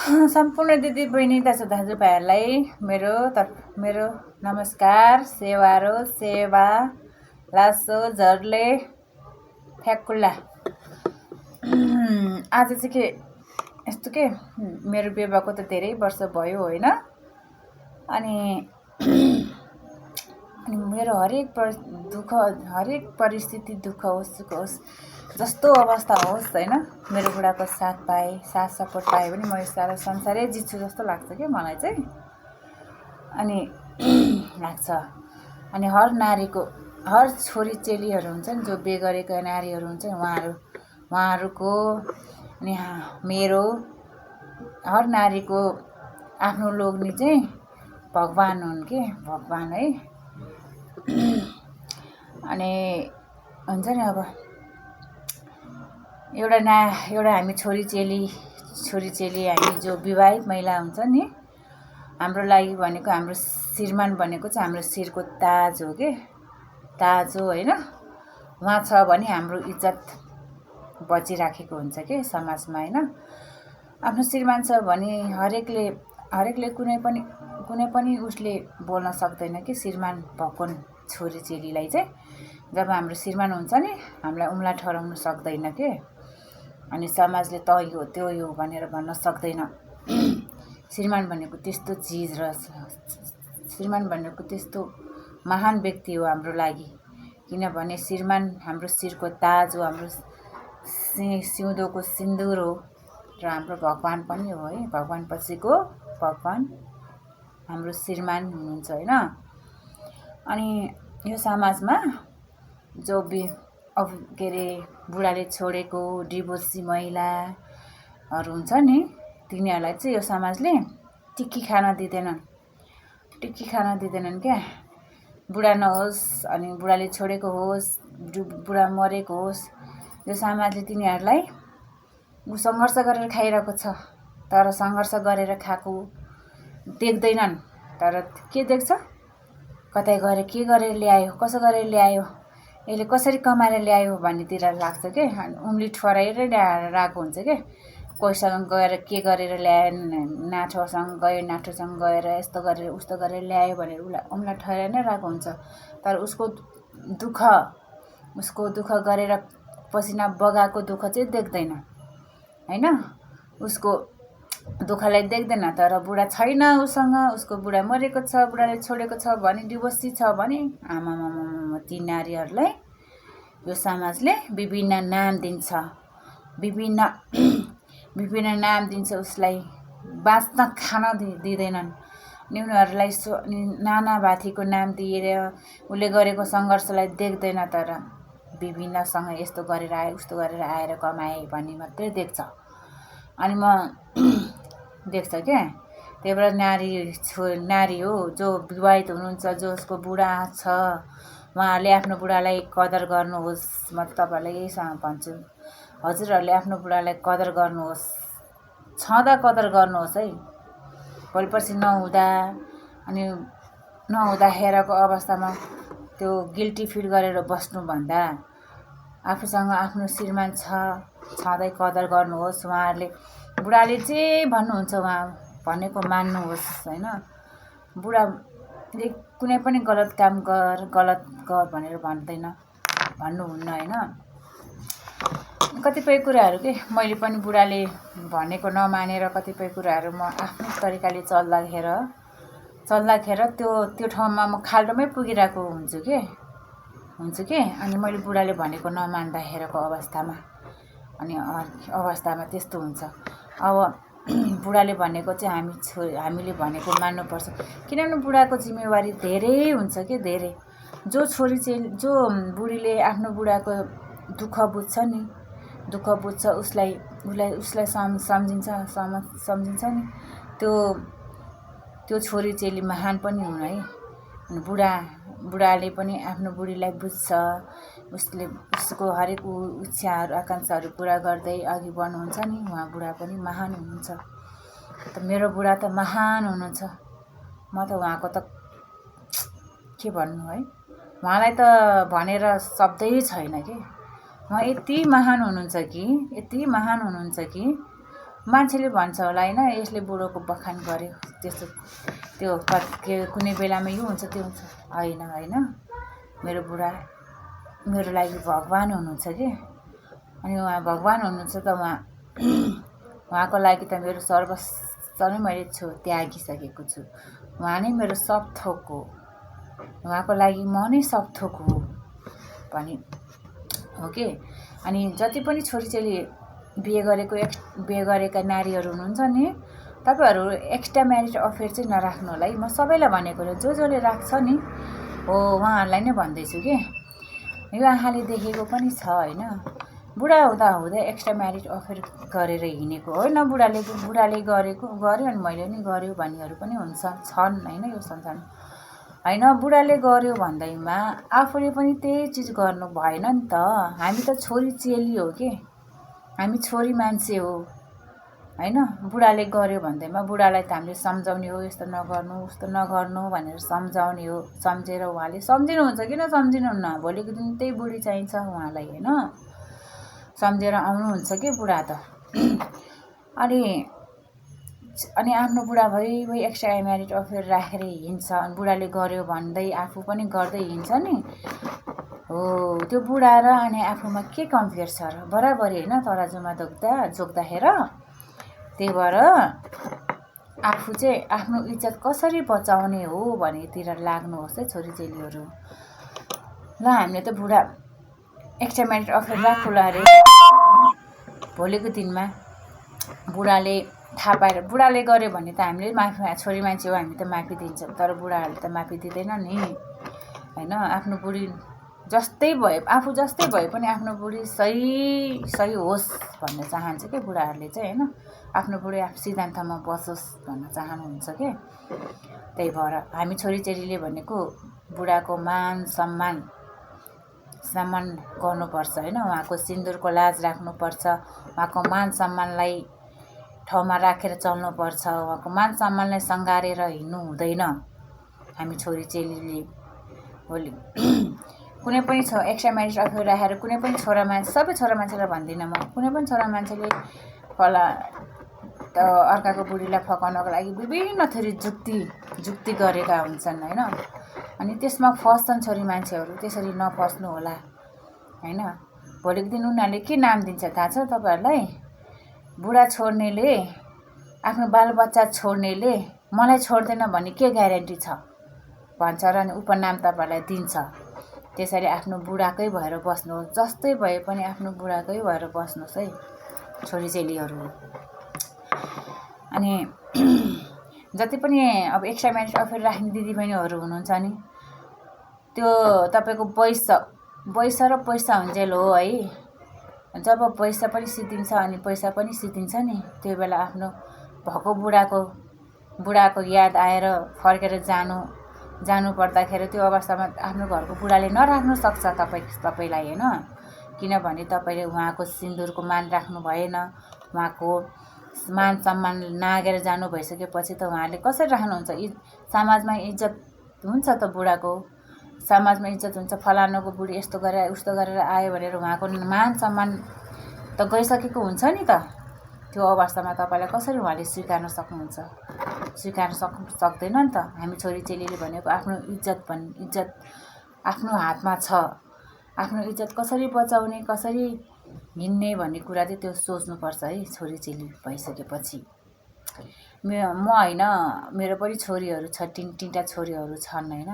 सम्पूर्ण दिदी बहिनी दाजुभाइहरूलाई मेरो नमस्कार। सेवारो सेवा लासो झर्ले फ्याकुल्ला। आज चाहिँ के यस्तो के मेरो विवाहको त धेरै वर्ष भयो होइन। अनि मेरो हरेक परिस्थिति दुःख होस् सुख होस् जस्तो अवस्था होस् होइन, मेरो बुढाको साथ पाएँ, साथ सपोर्ट पाएँ भने म यो सारा संसारै जित्छु जस्तो लाग्छ क्या मलाई चाहिँ। अनि लाग्छ अनि हर छोरी चेलीहरू हुन्छन् जो बिहे गरेका नारीहरू हुन्छन् उहाँहरूको अनि मेरो हर नारीको आफ्नो लोग्ने चाहिँ भगवान हुन् के, भगवान है। अनि हुन्छ नि अब एउटा हामी छोरी चेली हामी जो विवाहित महिला हुन्छ नि, हाम्रो लागि भनेको हाम्रो श्रीमान भनेको चाहिँ हाम्रो शिरको ताज हो के, ताज हो होइन। उहाँ छ भने हाम्रो इज्जत बचिराखेको हुन्छ के समाजमा होइन। आफ्नो श्रीमान छ भने हरेकले कुनै पनि उसले बोल्न सक्दैन कि श्रीमान भएको छोरी चेलीलाई चाहिँ। जब हाम्रो श्रीमान हुन्छ नि हामीलाई उम्ला ठहराउन सक्दैन के। अनि समाजले त यो त्यो यो भनेर भन्न सक्दैन। श्रीमान भनेको त्यस्तो चिज रहेछ, श्रीमान भनेको त्यस्तो महान व्यक्ति हो हाम्रो लागि। किनभने श्रीमान हाम्रो शिरको ताज हो, हाम्रो सिउँदोको सिन्दुर हो र हाम्रो भगवान पनि हो है। भगवान पछिको भगवान हाम्रो श्रीमान हुनुहुन्छ होइन। अनि यो समाजमा जो के अरे बुढाले छोडेको डिभोर्सी महिलाहरू हुन्छ नि, तिनीहरूलाई चाहिँ यो समाजले टिक्की खान दिँदैनन् क्या। बुढा नहोस् अनि बुढाले छोडेको होस्, बुढा मरेको होस्, यो समाजले तिनीहरूलाई सङ्घर्ष गरेर खाइरहेको छ तर सङ्घर्ष गरेर खाएको देख्दैनन्। तर के देख्छ, कतै गएर के गरेर ल्यायो, कसो गरेर ल्यायो, यसले कसरी कमाएर ल्यायो भन्नेतिर लाग्छ के। उम्ली ठहराएर ल्याएको हुन्छ के। कोहीसँग गएर के गरेर ल्यायो, नाठोसँग गएर यस्तो गरेर उस्तो गरेर ल्यायो भनेर उसलाई उम्ला ठहराइ नै रहेको हुन्छ। तर उसको दुःख गरेर पसिना बगाएको दुःख चाहिँ देख्दैन होइन। उसको दुःखलाई देख्दैन। तर बुढा छैन उसँग, उसको बुढा मरेको छ, बुढाले छोडेको छ भने, डिभोर्सी छ भने आमामामा ती नारीहरूलाई यो समाजले विभिन्न नाम दिन्छ उसलाई बाँच्न खान दिँदैनन्। अनि उनीहरूलाई नाना भाथीको नाम दिएर उसले गरेको सङ्घर्षलाई देख्दैन। तर विभिन्नसँग यस्तो गरेर आए उस्तो गरेर आएर कमाए भन्ने मात्रै देख्छ। अनि म देख्छ क्या। त्यही भएर नारी हो जो विवाहित हुनुहुन्छ, जसको बुढा छ, उहाँहरूले आफ्नो बुढालाई कदर गर्नुहोस्। म तपाईँहरूलाई यही भन्छु, हजुरहरूले आफ्नो बुढालाई कदर गर्नुहोस्, छँदा कदर गर्नुहोस् है। भोलिपर्सि नहुँदाखेरको अवस्थामा त्यो गिल्टी फिल गरेर बस्नुभन्दा आफूसँग आफ्नो श्रीमान छँदै कदर गर्नुहोस्। बुढाले जे भन्नुहुन्छ उहाँ भनेको मान्नुहोस् होइन। बुढाले कुनै पनि गलत गर भनेर भन्नुहुन्न होइन। कतिपय कुराहरू के मैले पनि बुढाले भनेको नमानेर कतिपय कुराहरू म आफ्नो तरिकाले चल्दाखेर त्यो ठाउँमा म खाल्डोमै पुगिरहेको हुन्छु के। अनि मैले बुढाले भनेको नमान्दाखेरको अवस्थामा त्यस्तो हुन्छ। अब बुढाले भनेको चाहिँ हामीले भनेको मान्नुपर्छ। किनभने बुढाको जिम्मेवारी धेरै हुन्छ कि धेरै। जो बुढीले आफ्नो बुढाको दुःख बुझ्छ नि, उसलाई सम्झिन्छ नि, त्यो छोरी चेली महान पनि हुन् है। अनि बुढाले पनि आफ्नो बुढीलाई बुझ्छ, उसको हरेक इच्छाहरू आकाङ्क्षाहरू पुरा गर्दै अघि बढ्नुहुन्छ नि, उहाँ बुढा पनि महान हुनुहुन्छ। त मेरो बुढा त महान हुनुहुन्छ। म त उहाँको त के भन्नु है, उहाँलाई त भनेर शब्दै छैन कि। उहाँ यति महान हुनुहुन्छ कि मान्छेले भन्छ होला होइन यसले बुढोको बखान गर्यो त्यस्तो त्यो कुनै बेलामा यो हुन्छ त्यो हुन्छ होइन होइन मेरो बुढा मेरो लागि भगवान् हुनुहुन्छ कि अनि उहाँ भगवान् हुनुहुन्छ त उहाँको लागि त मेरो सर्वस्व नै मैले त्यागिसकेको छु। उहाँ नै मेरो सब थोक हो, उहाँको लागि म नै सब थोक हो पनि हो कि। अनि जति पनि छोरीचेली बिहे गरेका नारीहरू हुनुहुन्छ नि, तपाईँहरू एक्स्ट्रा म्यारिज अफेयर चाहिँ नराख्नु होला है। म सबैलाई भनेको जसले राख्छ नि हो उहाँहरूलाई नै भन्दैछु कि यो आँखाले देखेको पनि छ होइन। बुढा हुँदा एक्स्ट्रा म्यारिज अफेयर गरेर हिँडेको होइन, बुढाले गर्यो अनि मैले नि गर्यो भन्नेहरू पनि छन् होइन यो संसारमा होइन। बुढाले गर्यो भन्दैमा आफूले पनि त्यही चिज गर्नु भएन नि त। हामी त छोरी चेली हो कि, हामी छोरी मान्छे हो होइन। बुढाले गर्यो भन्दैमा बुढालाई त हामीले सम्झाउने हो, यस्तो नगर्नु उस्तो नगर्नु भनेर सम्झाउने हो। सम्झेर उहाँले सम्झिनुहुन्छ कि नसम्झिनुहुन्न, भोलिको दिन त्यही बुढी चाहिन्छ उहाँलाई होइन। सम्झेर आउनुहुन्छ कि बुढा त। अनि आफ्नो बुढा भइ एक्स्ट्रा म्यारिज अफेयर राखेर हिँड्छ, अनि बुढाले गर्यो भन्दै आफू पनि गर्दै हिँड्छ नि हो। त्यो बुढा र अनि आफूमा के कम्पेयर छ र, बराबरी होइन तराजुमा जोख्दाखेरि। त्यही भएर आफू चाहिँ आफ्नो इज्जत कसरी बचाउने हो भनेतिर लाग्नुहोस् है छोरीचेलीहरू। ल हामीले त बुढा एक्स्ट्रा म्यारिज अफेयर राखौँला अरे, भोलिको दिनमा बुढाले थाहा पाएर बुढाले गर्यो भने त हामीले माफी, छोरी मान्छे हो हामी त माफी दिन्छौँ, तर बुढाहरूले त माफी दिँदैन नि होइन। आफ्नो बुढी जस्तै भए आफू जस्तै भए पनि आफ्नो बुढी सही होस् भन्न चाहन्छ कि बुढाहरूले चाहिँ होइन। आफ्नो बुढी सिद्धान्तमा बसोस् भन्न चाहनुहुन्छ कि। त्यही भएर हामी छोरीचेलीले भनेको बुढाको मान सम्मान गर्नुपर्छ होइन। उहाँको सिन्दुरको लाज राख्नुपर्छ, उहाँको मान सम्मानलाई ठाउँमा राखेर चल्नुपर्छ, उहाँको मान सम्मानलाई सङ्घारेर हिँड्नु हुँदैन हामी छोरीचेलीले। भोलि कुनै पनि एक्स्ट्रा म्यारिज अफेयर राखेर कुनै पनि छोरा मान्छे, सबै छोरा मान्छेलाई भन्दिनँ म, कुनै पनि छोरा मान्छेले अर्काको बुढीलाई फकाउनको लागि विभिन्न थरी जुक्ति गरेका हुन्छन् होइन। अनि त्यसमा फस्छन् छोरी मान्छेहरू, त्यसरी नफस्नु होला होइन। भोलिको दिन उनीहरूले के नाम दिन्छ थाहा छ तपाईँहरूलाई? बुढा छोड्नेले, आफ्नो बालबच्चा छोड्नेले मलाई छोड्दैन भन्ने के ग्यारेन्टी छ भन्छ र अनि उपनाम तपाईँहरूलाई दिन्छ। त्यसरी आफ्नो बुढाकै भएर बस्नुहोस्, जस्तै भए पनि आफ्नो बुढाकै भएर बस्नुहोस् है छोरीचेलीहरू। अनि जति पनि अब एक्स्ट्रा म्यारिज अफेयर राख्ने दिदीबहिनीहरू हुनुहुन्छ नि, त्यो तपाईँको वैसा र पैसा हुन्जेल हो है। जब पैसा पनि सिद्धिन्छ अनि पैसा पनि सिद्धिन्छ नि, त्यो बेला आफ्नो भएको बुढाको याद आएर फर्केर जानु पर्दाखेरि त्यो अवस्थामा आफ्नो घरको बुढाले नराख्नु सक्छ तपाईँलाई होइन। किनभने तपाईँले उहाँको सिन्दुरको मान राख्नु भएन, उहाँको मान सम्मान नागेर जानु भइसकेपछि त उहाँले कसरी राख्नुहुन्छ? समाजमा इज्जत हुन्छ त बुढाको, समाजमा इज्जत हुन्छ। फलानुको बुढी यस्तो गरेर उस्तो गरेर आयो भनेर उहाँको मान सम्मान त गइसकेको हुन्छ नि त। त्यो अवस्थामा तपाईँलाई कसरी उहाँले स्वीकार्न सक्नुहुन्छ? स्वीकार्न सक्दैन नि त। हामी छोरीचेलीले भनेको आफ्नो इज्जत आफ्नो हातमा छ। आफ्नो इज्जत कसरी बचाउने, कसरी हिँड्ने भन्ने कुरा चाहिँ त्यो सोच्नुपर्छ है छोरीचेली भइसकेपछि। म होइन, मेरो पनि छोरीहरू छ, तिनवटा छोरीहरू छन् होइन।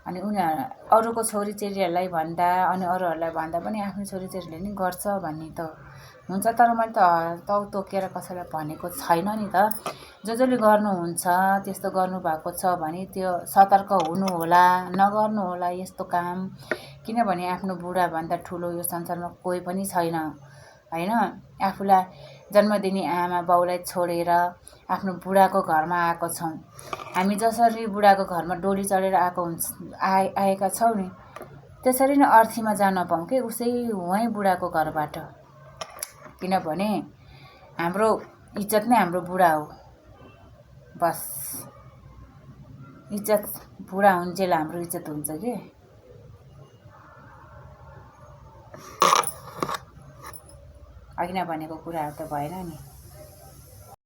अनि उनीहरू अरूको छोरीचेलीहरूलाई भन्दा अनि अरूहरूलाई भन्दा पनि आफ्नो छोरीचेलीले नि गर्छ भन्ने त हुन्छ, तर मैले त तोकेर कसैलाई भनेको छैन नि त। जसले गर्नुहुन्छ त्यस्तो गर्नुभएको छ भने त्यो सतर्क हुनु होला, नगर्नु होला यस्तो काम। किनभने आफ्नो बुढाभन्दा ठुलो यो संसारमा कोही पनि छैन होइन। आफूलाई जन्म दिने आमा बाउलाई छोडेर आफ्नो बुढाको घरमा आएको छौँ। हामी जसरी बुढाको घरमा डोली चढेर आएका छौँ नि, त्यसरी नै अर्थीमा जान पाऊँ कि वहीँ बुढाको घरबाट। किनभने हाम्रो इज्जत नै हाम्रो बुढा हो। बस इज्जत बुढा हुन्जेल हाम्रो इज्जत हुन्छ कि। अघि नभनेको कुराहरू त भएन नि।